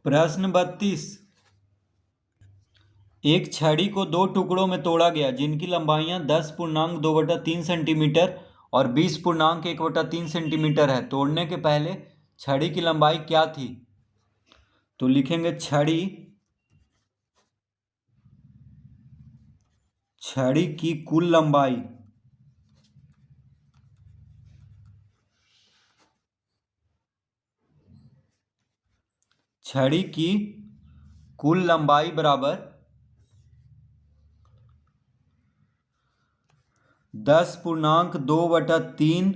प्रश्न 32। एक छड़ी को दो टुकड़ों में तोड़ा गया जिनकी लंबाइयां 10.2/3 सेंटीमीटर और 20.1/3 सेंटीमीटर है। तोड़ने के पहले छड़ी की लंबाई क्या थी? तो लिखेंगे छड़ी की कुल लंबाई बराबर 10.2/3।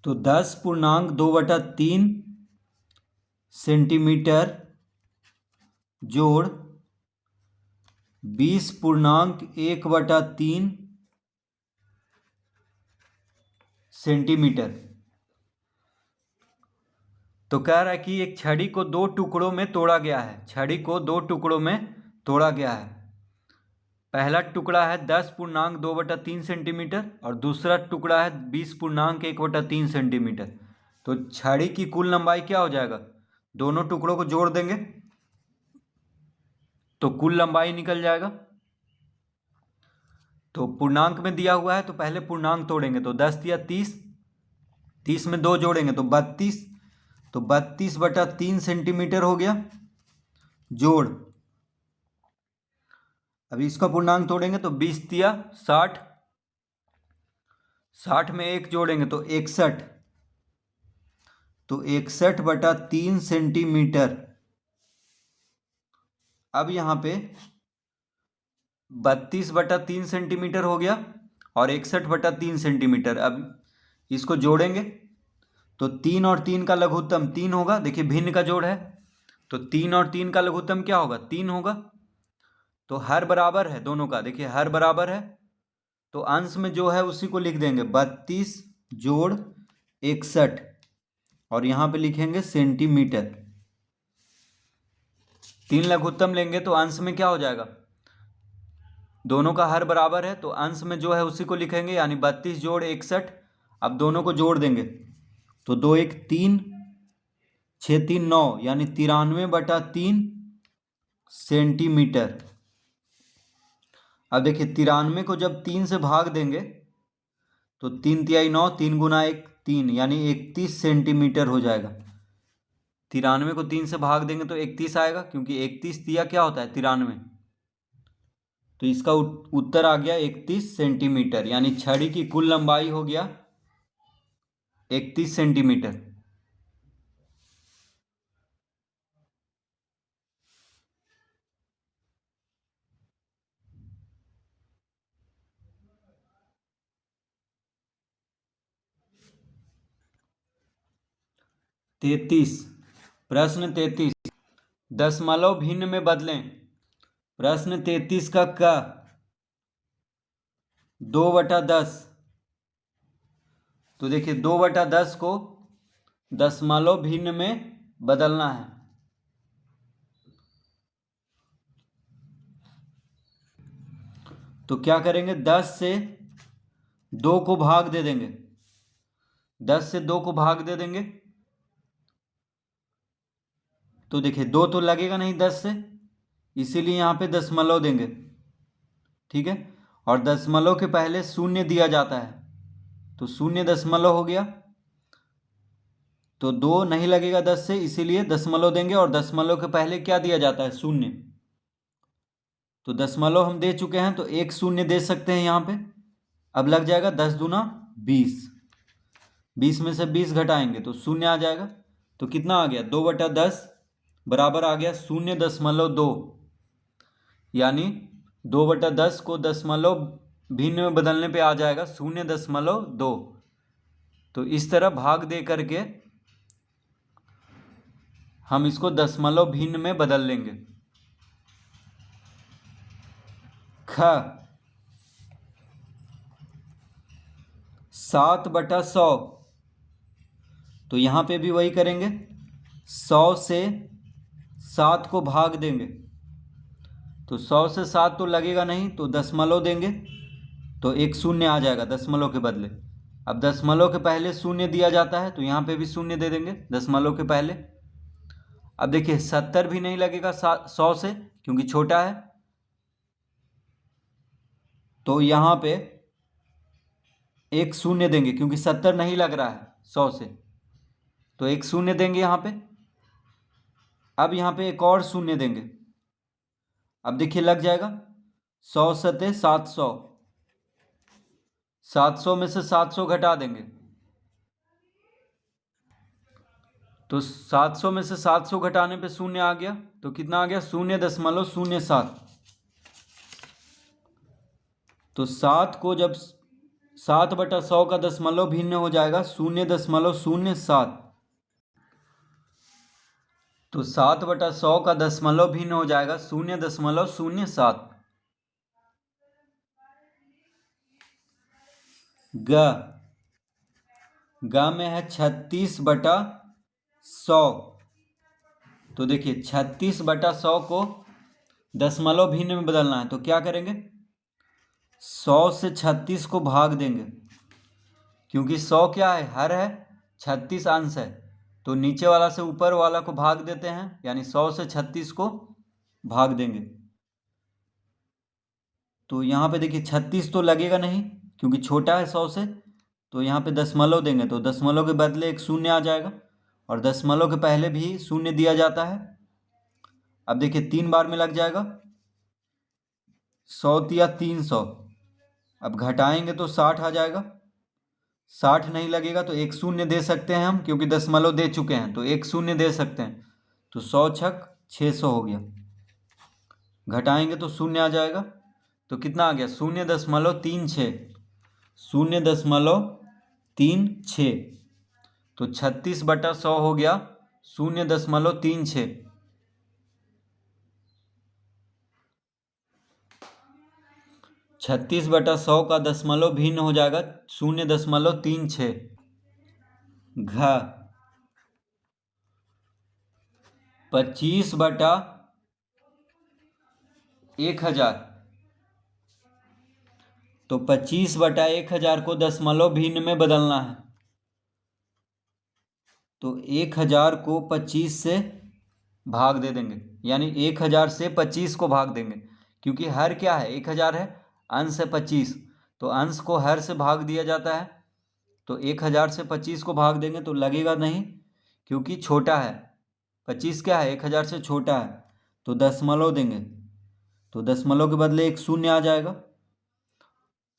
तो 10.2/3 सेंटीमीटर जोड़ 20.1/3 सेंटीमीटर। तो कह रहा है कि एक छड़ी को दो टुकड़ों में तोड़ा गया है। पहला टुकड़ा है 10.2/3 सेंटीमीटर और दूसरा टुकड़ा है 20.1/3 सेंटीमीटर। तो छड़ी की कुल लंबाई क्या हो जाएगा? दोनों टुकड़ों को जोड़ देंगे तो कुल लंबाई निकल जाएगा। तो पूर्णांक में दिया हुआ है तो पहले पूर्णांक तोड़ेंगे। तो 10 या 30, 30 में 2 जोड़ेंगे तो 32। तो 32/3 सेंटीमीटर हो गया जोड़। अभी इसका पूर्णांक तोड़ेंगे तो 20 या 60, 60 में 1 जोड़ेंगे तो 61। तो 61/3 सेंटीमीटर। अब यहाँ पे 32/3 सेंटीमीटर हो गया और 61/3 सेंटीमीटर। अब इसको जोड़ेंगे तो 3 और 3 का लघुत्तम 3 होगा। देखिए भिन्न का जोड़ है तो 3 और 3 का लघुत्तम क्या होगा? 3 होगा। तो हर बराबर है दोनों का, देखिए हर बराबर है तो अंश में जो है उसी को लिख देंगे 32 जोड़ 61 और यहाँ पे लिखेंगे सेंटीमीटर। 3 लघुत्तम लेंगे तो अंश में क्या हो जाएगा? दोनों का हर बराबर है तो अंश में जो है उसी को लिखेंगे यानी 32 जोड़ 61। अब दोनों को जोड़ देंगे तो 2 1 3, 6 3 9 यानी 93/3 सेंटीमीटर। अब देखिए 93 को जब 3 से भाग देंगे तो 3 तिहाई 9, 3 गुना 1 3 यानी 31 सेंटीमीटर हो जाएगा। 93 को 3 से भाग देंगे तो 31 आएगा क्योंकि 31 तिया क्या होता है? 93। तो इसका उत्तर आ गया 31 सेंटीमीटर यानी छड़ी की कुल लंबाई हो गया 31 सेंटीमीटर। प्रश्न 33। दशमलव भिन्न में बदलें। प्रश्न 33 का क 2/10। तो देखिए 2/10 को दशमलव भिन्न में बदलना है। तो क्या करेंगे? 10 से 2 को भाग दे देंगे। 10 से 2 को भाग दे देंगे तो देखिए 2 तो लगेगा नहीं 10 से, इसीलिए यहाँ पे दशमलव देंगे। ठीक है, और दशमलव के पहले शून्य दिया जाता है तो 0.0 हो गया। तो 2 नहीं लगेगा 10 से, इसीलिए दशमलव देंगे और दशमलव के पहले क्या दिया जाता है? 0। तो दशमलव हम दे चुके हैं तो 1 0 दे सकते हैं यहाँ पे। अब लग जाएगा 10 दूना 20, 20 में से 20 घटाएंगे तो 0 आ जाएगा। तो कितना आ गया? 2/10 बराबर आ गया 0.2 यानी 2/10 को दशमलव भिन्न में बदलने पे आ जाएगा 0.2। तो इस तरह भाग दे करके हम इसको दशमलव भिन्न में बदल लेंगे। ख 7/100। तो यहाँ पे भी वही करेंगे, 100 से 7 को भाग देंगे तो 100 से 7 तो लगेगा नहीं तो दशमलव देंगे तो 1 0 आ जाएगा दशमलव के बदले। अब दशमलव के पहले 0 दिया जाता है तो यहाँ पे भी 0 दे देंगे दशमलव के पहले। अब देखिए 70 भी नहीं लगेगा 100 से, क्योंकि छोटा है। तो यहाँ पे एक शून्य देंगे, क्योंकि 70 नहीं लग रहा है 100 से, तो एक शून्य देंगे यहाँ पे। अब यहाँ पे एक और शून्य देंगे। अब देखिए लग जाएगा। 100 सते 700, 700 में से 700 घटा देंगे, तो 700 में से 700 घटाने पे शून्य आ गया, तो कितना आ गया? 0.07। तो 7 को जब 7/100 का दशमलव भिन्न हो जाएगा 0.07। तो 7/100 का दशमलव भिन्न हो जाएगा 0.07। ग में है 36/100। तो देखिए 36/100 को दशमलव भिन्न में बदलना है, तो क्या करेंगे? 100 से 36 को भाग देंगे, क्योंकि 100 क्या है? हर है, 36 अंश है, तो नीचे वाला से ऊपर वाला को भाग देते हैं, यानी 100 से 36 को भाग देंगे। तो यहाँ पे देखिए 36 तो लगेगा नहीं, क्योंकि छोटा है 100 से, तो यहाँ पे दशमलव देंगे, तो दशमलव के बदले एक शून्य आ जाएगा, और दशमलव के पहले भी शून्य दिया जाता है। अब देखिए 3 बार में लग जाएगा। 100 या 300, अब घटाएंगे तो 60 आ जाएगा। 60 नहीं लगेगा तो एक शून्य दे सकते हैं हम, क्योंकि दशमलव दे चुके हैं, तो एक शून्य दे सकते हैं। तो 100 छक 600 हो गया। घटाएंगे तो शून्य आ जाएगा, तो कितना आ गया? 0.36। 0.36। तो 36/100 हो गया 0.36। 36/100 का दशमलव भिन्न हो जाएगा 0.36। घ 25/1000। तो 25/1000 को दशमलव भिन्न में बदलना है, तो 1000 को 25 से भाग दे देंगे, यानी 1000 से 25 को भाग देंगे, क्योंकि हर क्या है? 1000 है, अंश है 25, तो अंश को हर से भाग दिया जाता है। तो 1000 से 25 को भाग देंगे तो लगेगा नहीं, क्योंकि छोटा है। 25 क्या है? 1000 से छोटा है, तो दशमलव देंगे, तो दशमलव के बदले एक शून्य आ जाएगा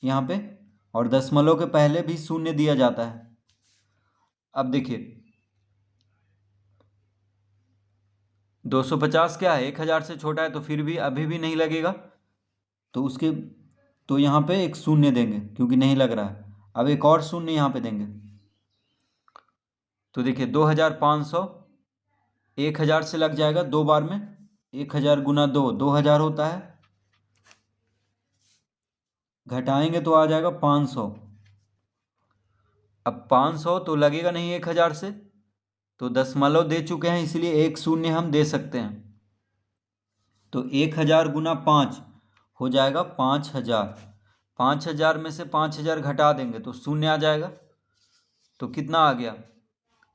यहाँ पे, और दशमलव के पहले भी शून्य दिया जाता है। अब देखिए 250 क्या है? 1000 से छोटा है, तो फिर भी अभी भी नहीं लगेगा, तो यहाँ पे एक शून्य देंगे, क्योंकि नहीं लग रहा है। अब एक और शून्य यहाँ पे देंगे, तो देखिए 2500 1000 से लग जाएगा 2 बार में। 1000 गुना 2 2000 होता है। घटाएंगे तो आ जाएगा 500। अब 500 तो लगेगा नहीं 1000 से, तो दशमलव दे चुके हैं, इसलिए एक शून्य हम दे सकते हैं। तो 1000 गुना 5 हो जाएगा 5000। 5000 में से 5000 घटा देंगे तो शून्य आ जाएगा, तो कितना आ गया?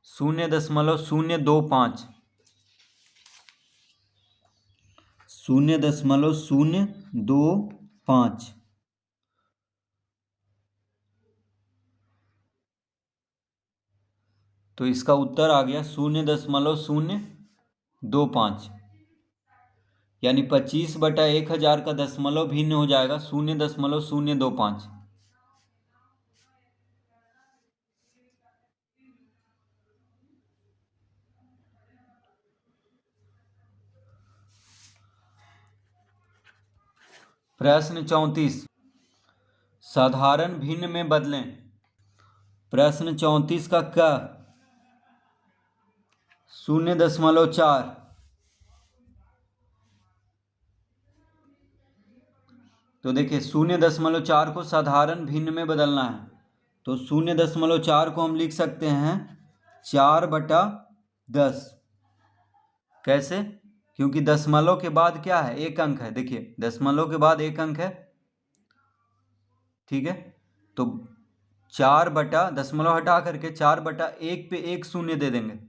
0.025। 0.025। तो इसका उत्तर आ गया 0.025, यानी 25/1000 का दशमलव भिन्न हो जाएगा 0.025। प्रश्न 34, साधारण भिन्न में बदलें। प्रश्न 34 का क 0.4। तो देखिए 0.4 को साधारण भिन्न में बदलना है, तो 0.4 को हम लिख सकते हैं 4/10। कैसे? क्योंकि दशमलव के बाद क्या है? एक अंक है। देखिए दशमलव के बाद एक अंक है, ठीक है, तो 4 बटा दशमलव हटा करके 4/1 पे एक शून्य दे देंगे,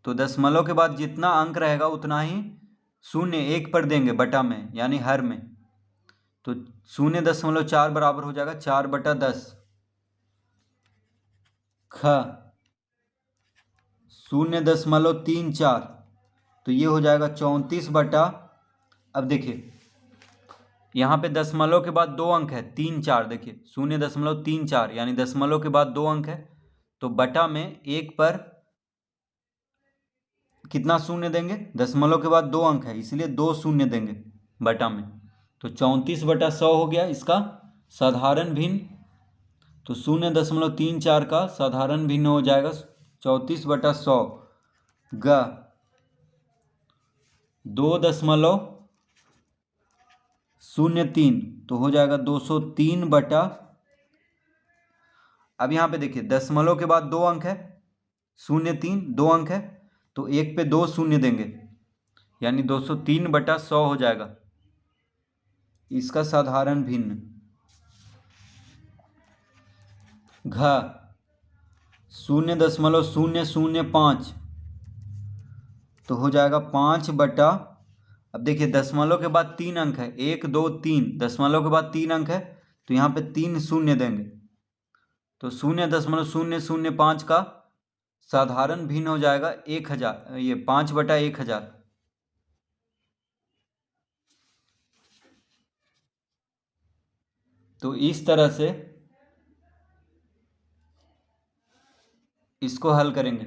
तो दशमलव के बाद जितना अंक रहेगा उतना ही शून्य एक पर देंगे बटा में, यानी हर में। तो 0.4 बराबर हो जाएगा 4/10। ख 0.34, तो ये हो जाएगा 34 अब देखिए यहाँ पे दशमलव के बाद 2 अंक है 3 4, देखिए 0.34 यानी दशमलव के बाद 2 अंक है, तो बटा में 1 पर कितना शून्य देंगे, दशमलव के बाद 2 अंक है इसलिए 2 शून्य देंगे बटा में। तो 34/100 हो गया इसका साधारण भिन्न। तो 0.34 का साधारण भिन्न हो जाएगा 34/100 ग 2.03, तो हो जाएगा 203 अब यहाँ पे देखिए दशमलव के बाद 2 अंक है 0.3, 2 अंक है तो 1 पे 2 शून्य देंगे यानी 203/100 हो जाएगा इसका साधारण भिन्न। घ 0.005, तो हो जाएगा 5 अब देखिए दशमलव के बाद 3 अंक है 1 2 3, दशमलव के बाद 3 अंक है तो यहाँ पे 3 शून्य देंगे, तो 0.005 का साधारण भिन्न हो जाएगा 1000, ये 5/1000। तो इस तरह से इसको हल करेंगे।